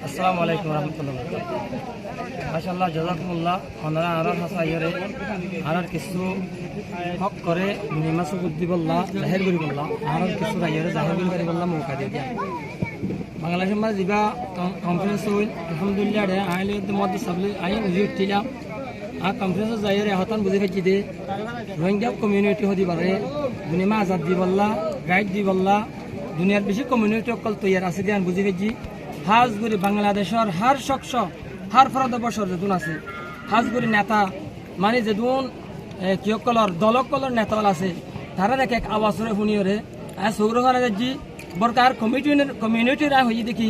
আসসালামু আলাইকুম রহমতুল্লাহ মাশাআল্লাহ জাযাকুমুল্লাহ ওনারা আনার হাসাইরে আনার কিছু হক করে নিমাসু বুদ্ধি বললা জাহির করি বললা আনার কিছু রাইরে জাহির করি বললা মৌকা দিয়ে বাংলাদেশের মাঝে যা কনফারেন্স হইল আলহামদুলিল্লাহ রে আইলে মধ্যে সাবলে আই নিজে উঠিলাম আর কনফারেন্স যাইরে হতান বুঝে ফেজি দে রোহিঙ্গা কমিউনিটি হদি পারে দুনিয়া আজাদ দি বললা গাইড দি বললা দুনিয়ার বেশি কমিউনিটি অকল তৈয়ার আছে দিয়ে বুঝে ফেজি হাজগুড়ি বাংলাদেশের হার শক্ষ হার ভারতবর্ষের যেদুন আছে হাজগুড়ি নেতা মানে যেদুন কিয়কলর দলকলর নেতাল আছে তারা এক এক আওয়াজরে শুনিওরে সৌরখানা জি বরকার কমিউনিটিরা হয়ে দেখি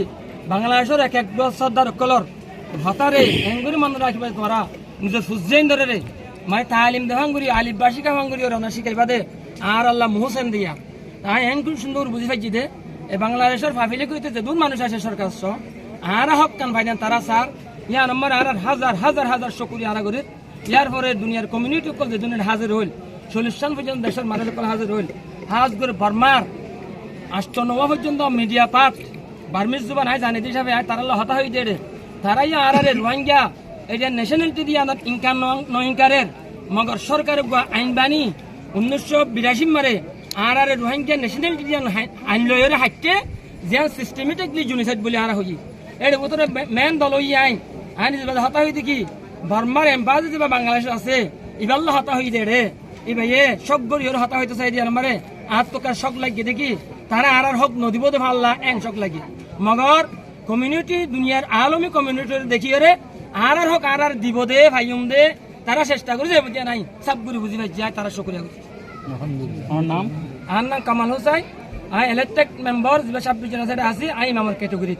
বাংলাদেশের এক এক সর্দার কলর হতারে এঙ্গুরি মনে রাখবে তোরা নিজের সূর্যেন ধরে রে মানে তালিম দেহাঙ্গুরি আলিবাসী কাহাঙ্গুরি ওরা শিখাইবা দে আর আল্লাহ মোহসেন দিয়া তাই এঙ্গুরি সুন্দর বুঝি পাইছি দে এই বাংলাদেশের ফাফিলে কইতে যেদুন মানুষ আছে সরকার আর হক কান ভাইজান তারা স্যার ইয়া নম্বর আর হাজার হাজার হাজার শকুরি আরা করে ইয়ার পরে দুনিয়ার কমিউনিটি কল যে দুনিয়ার হাজির হইল সলিউশন পর্যন্ত দেশের মানুষ কল হাজির হইল হাজ করে বর্মার 8-9 পর্যন্ত মিডিয়া পাঠ বার্মিজ জুবান হয় জানি হিসাবে তারা হতা হয়ে দেড়ে তারা ইয়া আর রোহিঙ্গা এটা ন্যাশনালিটি দিয়ে আমার ইনকাম নইনকারের মগর সরকারের আইন বাণী 1982 মারে আর রোহিঙ্গা ন্যাশনালিটি দিয়ে আইন লয়ের হাইটে যে সিস্টেমেটিকলি জুনিসাইড বলে আরা হই এর ভিতরে মেন দল আইন আইন হতা হয়ে দেখি বর্মার এম্বাসি যে বাংলাদেশ আছে ইবাল্লা হতা হয়ে দেড়ে এই ভাইয়ে সব গরিয়র হতা হইতে চাই দিয়ে আমারে আত্মকার শখ লাগিয়ে দেখি তারা আর হক নদীব দে ভাল্লা এন শখ লাগে মগর কমিউনিটি দুনিয়ার আলমী কমিউনিটি দেখি রে আর হক আর দিব দে ভাইম দে তারা চেষ্টা করে যাবে যে নাই সব গুরি বুঝি ভাই যায় তারা শুকরিয়া করছে আমার নাম Kamal Hossain I elected member 26 জন আছে আই আমার ক্যাটাগরি